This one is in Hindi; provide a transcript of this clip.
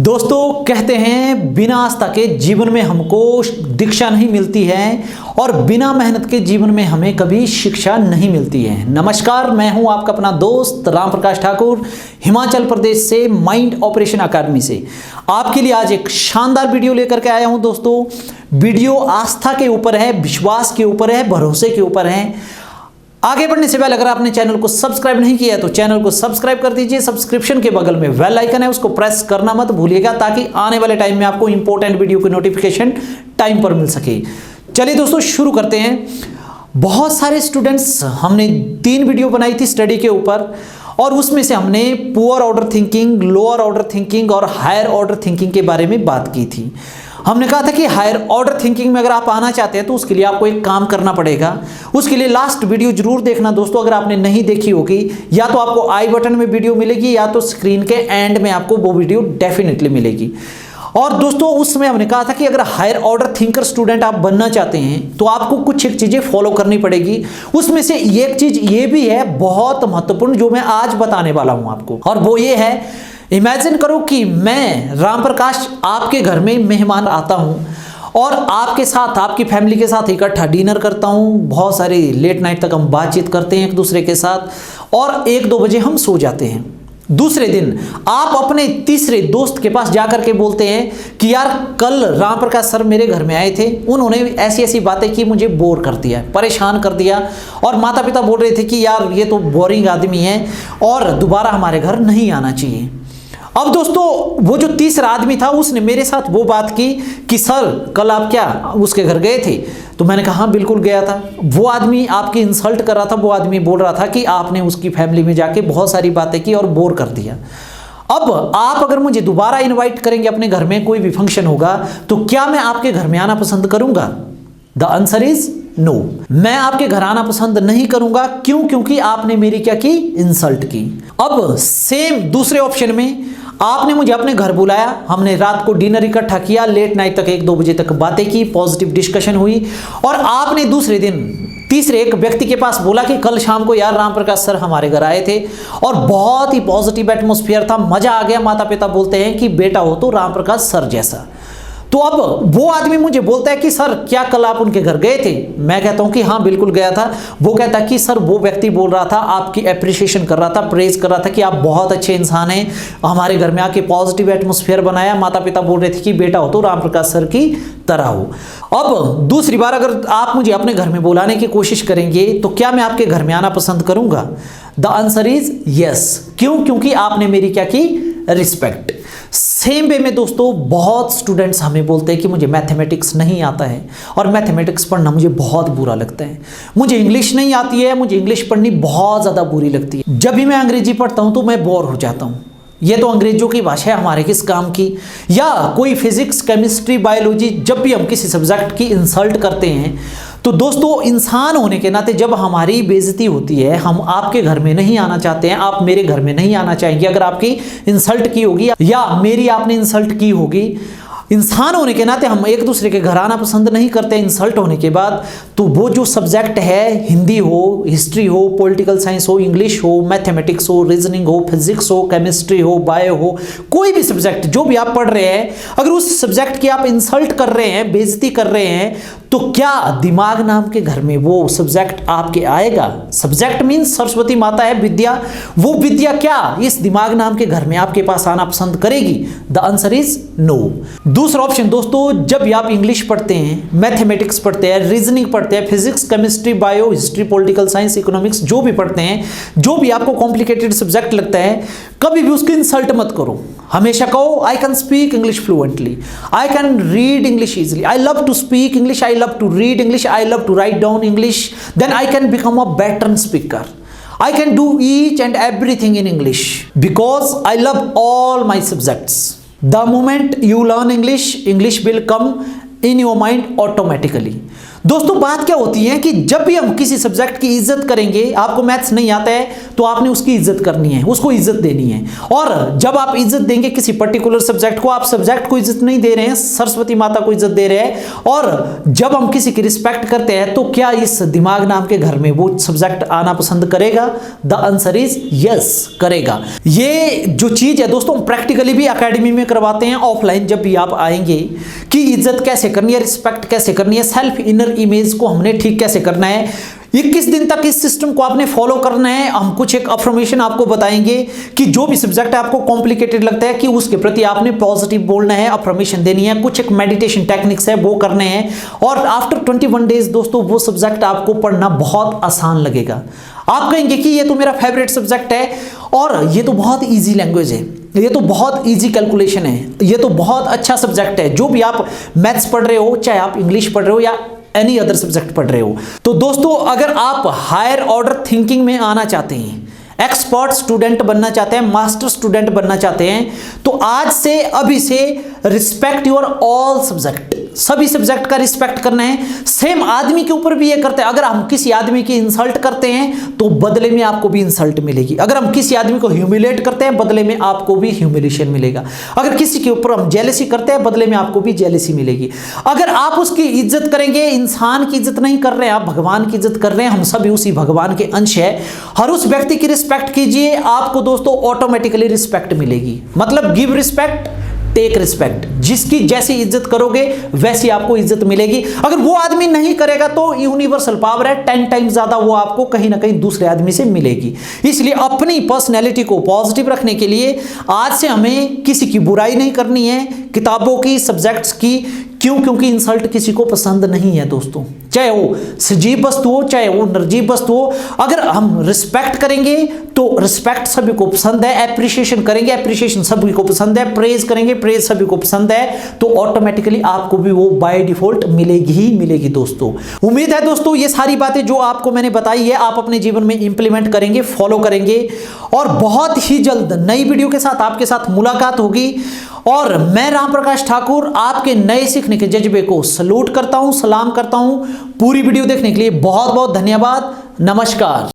दोस्तों कहते हैं बिना आस्था के जीवन में हमको दीक्षा नहीं मिलती है और बिना मेहनत के जीवन में हमें कभी शिक्षा नहीं मिलती है। नमस्कार, मैं हूं आपका अपना दोस्त राम प्रकाश ठाकुर, हिमाचल प्रदेश से माइंड ऑपरेशन अकादमी से आपके लिए आज एक शानदार वीडियो लेकर के आया हूं। दोस्तों वीडियो आस्था के ऊपर है, विश्वास के ऊपर है, भरोसे के ऊपर है। आगे बढ़ने से पहले अगर आपने चैनल को सब्सक्राइब नहीं किया है तो चैनल को सब्सक्राइब कर दीजिए। सब्सक्रिप्शन के बगल में बेल आइकन है, उसको प्रेस करना मत भूलिएगा ताकि आने वाले टाइम में आपको इंपॉर्टेंट वीडियो की नोटिफिकेशन टाइम पर मिल सके। चलिए दोस्तों शुरू करते हैं। बहुत सारे स्टूडेंट्स, हमने 3 वीडियो बनाई थी स्टडी के ऊपर और उसमें से हमने poor order thinking, lower order thinking और हायर ऑर्डर थिंकिंग के बारे में बात की थी। हमने कहा था कि हायर ऑर्डर थिंकिंग में अगर आप आना चाहते हैं तो उसके लिए आपको एक काम करना पड़ेगा। उसके लिए लास्ट वीडियो जरूर देखना दोस्तों, अगर आपने नहीं देखी होगी या तो आपको आई बटन में वीडियो मिलेगी या तो स्क्रीन के एंड में आपको वो वीडियो डेफिनेटली मिलेगी। और दोस्तों उसमें हमने कहा था कि अगर हायर ऑर्डर थिंकर स्टूडेंट आप बनना चाहते हैं तो आपको कुछ एक चीजें फॉलो करनी पड़ेगी। उसमें से एक चीज ये भी है बहुत महत्वपूर्ण जो मैं आज बताने वाला हूं आपको, और वो ये है, इमेजिन करो कि मैं राम प्रकाश आपके घर में मेहमान आता हूं और आपके साथ, आपकी फैमिली के साथ इकट्ठा डिनर करता हूं। बहुत सारी लेट नाइट तक हम बातचीत करते हैं एक दूसरे के साथ और 1-2 बजे हम सो जाते हैं। दूसरे दिन आप अपने तीसरे दोस्त के पास जाकर के बोलते हैं कि यार कल राम प्रकाश सर मेरे घर में आए थे, उन्होंने ऐसी ऐसी बातें की, मुझे बोर कर दिया, परेशान कर दिया, और माता पिता बोल रहे थे कि यार ये तो बोरिंग आदमी है और दोबारा हमारे घर नहीं आना चाहिए। अब दोस्तों वो जो तीसरा आदमी था उसने मेरे साथ वो बात की कि सर कल आप क्या उसके घर गए थे? तो मैंने कहा हाँ बिल्कुल गया था। वो आदमी आपकी इंसल्ट कर रहा था, वो आदमी बोल रहा था कि आपने उसकी फैमिली में जाके बहुत सारी बातें की और बोर कर दिया। अब आप अगर मुझे दोबारा इनवाइट करेंगे अपने घर में, कोई भी फंक्शन होगा, तो क्या मैं आपके घर में आना पसंद करूंगा? The answer is no. मैं आपके घर आना पसंद नहीं करूंगा। क्यों? क्योंकि आपने मेरी क्या की? इंसल्ट की। अब सेम दूसरे ऑप्शन में आपने मुझे अपने घर बुलाया, हमने रात को डिनर इकट्ठा किया, लेट नाइट तक 1-2 बजे तक बातें की, पॉजिटिव डिस्कशन हुई, और आपने दूसरे दिन तीसरे एक व्यक्ति के पास बोला कि कल शाम को यार राम प्रकाश सर हमारे घर आए थे और बहुत ही पॉजिटिव एटमॉस्फेयर था, मजा आ गया। माता पिता बोलते हैं कि बेटा हो तो राम प्रकाश सर जैसा। तो अब वो आदमी मुझे बोलता है कि सर क्या कल आप उनके घर गए थे? मैं कहता हूं कि हाँ बिल्कुल गया था। वो कहता है कि सर वो व्यक्ति बोल रहा था, आपकी एप्रिसिएशन कर रहा था, प्रेज कर रहा था कि आप बहुत अच्छे इंसान हैं, हमारे घर में आके पॉजिटिव एटमॉस्फेयर बनाया, माता पिता बोल रहे थे कि बेटा हो तो राम प्रकाश सर की तरह हो। अब दूसरी बार अगर आप मुझे अपने घर में बुलाने की कोशिश करेंगे तो क्या मैं आपके घर में आना पसंद करूंगा? The answer is yes. क्यों? क्योंकि आपने मेरी क्या की? रिस्पेक्ट। सेम वे में दोस्तों बहुत स्टूडेंट्स हमें बोलते हैं कि मुझे मैथमेटिक्स नहीं आता है और मैथमेटिक्स पढ़ना मुझे बहुत बुरा लगता है। मुझे इंग्लिश नहीं आती है, मुझे इंग्लिश पढ़नी बहुत ज़्यादा बुरी लगती है। जब भी मैं अंग्रेजी पढ़ता हूँ तो मैं बोर हो जाता हूँ। ये तो अंग्रेजों की भाषा है, हमारे किस काम की? या कोई फिजिक्स, केमिस्ट्री, बायोलॉजी, जब भी हम किसी सब्जेक्ट की इंसल्ट करते हैं तो दोस्तों इंसान होने के नाते जब हमारी बेइज्जती होती है, हम आपके घर में नहीं आना चाहते हैं, आप मेरे घर में नहीं आना चाहेंगे अगर आपकी इंसल्ट की होगी या मेरी आपने इंसल्ट की होगी। इंसान होने के नाते हम एक दूसरे के घर आना पसंद नहीं करते इंसल्ट होने के बाद। तो वो जो सब्जेक्ट है, हिंदी हो, हिस्ट्री हो, पॉलिटिकल साइंस हो, इंग्लिश हो, मैथमेटिक्स हो, रीजनिंग हो, फिजिक्स हो, केमिस्ट्री हो, बायो हो, कोई भी सब्जेक्ट जो भी आप पढ़ रहे हैं, अगर उस सब्जेक्ट की आप इंसल्ट कर रहे हैं, बेइज्जती कर रहे हैं, तो क्या दिमाग नाम के घर में वो सब्जेक्ट आपके आएगा? सब्जेक्ट मीन्स सरस्वती माता है, विद्या। वो विद्या क्या इस दिमाग नाम के घर में आपके पास आना पसंद करेगी? The answer is no. दूसरा ऑप्शन दोस्तों, जब भी आप इंग्लिश पढ़ते हैं, मैथमेटिक्स पढ़ते हैं, रीजनिंग पढ़ते हैं, physics, chemistry, bio, history, political science, economics, जो भी पढ़ते हैं, जो भी आपको कॉम्प्लिकेटेड सब्जेक्ट लगता है, कभी भी उसकी इंसल्ट मत करो। हमेशा कहो I can speak English fluently, I can read English easily, I love to speak English, I love to read English, I love to write down English, then I can become a better speaker. I can do each and everything in English because I love all my subjects. The moment you learn English, English will come in your mind automatically. दोस्तों बात क्या होती है कि जब भी हम किसी सब्जेक्ट की इज्जत करेंगे, आपको मैथ्स नहीं आता है तो आपने उसकी इज्जत करनी है, उसको इज्जत देनी है। और जब आप इज्जत देंगे किसी पर्टिकुलर सब्जेक्ट को, आप सब्जेक्ट को इज्जत नहीं दे रहे हैं, सरस्वती माता को इज्जत दे रहे हैं। और जब हम किसी की रिस्पेक्ट करते हैं तो क्या इस दिमाग नाम के घर में वो सब्जेक्ट आना पसंद करेगा? द आंसर इज यस, करेगा। ये जो चीज है दोस्तों प्रैक्टिकली भी एकेडमी में करवाते हैं, ऑफलाइन जब भी आप आएंगे कि इज्जत कैसे करनी है, रिस्पेक्ट कैसे करनी है, सेल्फ इनर इमेज को हमने ठीक कैसे करना है, 21 दिन तक इस सिस्टम को आपने फॉलो करना है। हम कुछ एक अफर्मेशन आपको बताएंगे कि जो भी सब्जेक्ट आपको कॉम्प्लिकेटेड लगता है कि उसके प्रति आपने पॉजिटिव बोलना है, अफर्मेशन देनी है, कुछ एक मेडिटेशन टेक्निक्स है वो करने हैं। और आफ्टर 21 डेज दोस्तों वो सब्जेक्ट आपको पढ़ना बहुत आसान लगेगा। आप कहेंगे कि ये तो मेरा फेवरेट सब्जेक्ट है और ये तो बहुत ईजी लैंग्वेज है, ये तो बहुत इजी कैलकुलेशन है, ये तो बहुत अच्छा सब्जेक्ट है। जो भी आप मैथ्स पढ़ रहे हो, चाहे आप इंग्लिश पढ़ रहे हो या एनी अदर सब्जेक्ट पढ़ रहे हो, तो दोस्तों अगर आप हायर ऑर्डर थिंकिंग में आना चाहते हैं, एक्सपर्ट स्टूडेंट बनना चाहते हैं, मास्टर स्टूडेंट बनना चाहते हैं, तो आज से अभी से रिस्पेक्ट योर ऑल सब्जेक्ट, सभी सब्जेक्ट का रिस्पेक्ट करना है। सेम आदमी के ऊपर भी ये करते हैं। अगर हम किसी आदमी की इंसल्ट करते हैं तो बदले में आपको भी इंसल्ट मिलेगी। अगर हम किसी आदमी को ह्यूमिलेट करते हैं बदले में आपको भी ह्यूमिलेशन मिलेगा। अगर किसी के ऊपर हम जेलसी करते हैं बदले में आपको भी जेलसी मिलेगी। अगर आप उसकी इज्जत करेंगे, इंसान की इज्जत नहीं कर रहे हैं, आप भगवान की इज्जत कर रहे हैं, हम सभी उसी भगवान के अंश है। हर उस व्यक्ति की रिस्पेक्ट कीजिए, आपको दोस्तों ऑटोमेटिकली रिस्पेक्ट मिलेगी। मतलब गिव रिस्पेक्ट टेक रिस्पेक्ट, जिसकी जैसी इज्जत करोगे वैसी आपको इज्जत मिलेगी। अगर वो आदमी नहीं करेगा तो यूनिवर्सल पावर है, 10 टाइम्स ज्यादा वो आपको कहीं ना कहीं दूसरे आदमी से मिलेगी। इसलिए अपनी पर्सनैलिटी को पॉजिटिव रखने के लिए आज से हमें किसी की बुराई नहीं करनी है, किताबों की, सब्जेक्ट्स की। क्यों? क्योंकि इंसल्ट किसी को पसंद नहीं है दोस्तों, चाहे वो सजीव वस्तु हो चाहे वो निर्जीव वस्तु हो। अगर हम रिस्पेक्ट करेंगे तो रिस्पेक्ट सभी को पसंद है, एप्रिसिएशन करेंगे, एप्रिसिएशन सभी को पसंद है, प्रेज करेंगे, प्रेज सभी को पसंद है, तो ऑटोमेटिकली आपको भी वो बाय डिफॉल्ट मिलेगी ही मिलेगी दोस्तों। उम्मीद है दोस्तों ये सारी बातें जो आपको मैंने बताई है आप अपने जीवन में इंप्लीमेंट करेंगे, फॉलो करेंगे, और बहुत ही जल्द नई वीडियो के साथ आपके साथ मुलाकात होगी। और मैं राम प्रकाश ठाकुर आपके नए सीखने के जज्बे को सलूट करता हूं, सलाम करता हूं। पूरी वीडियो देखने के लिए बहुत बहुत धन्यवाद। नमस्कार।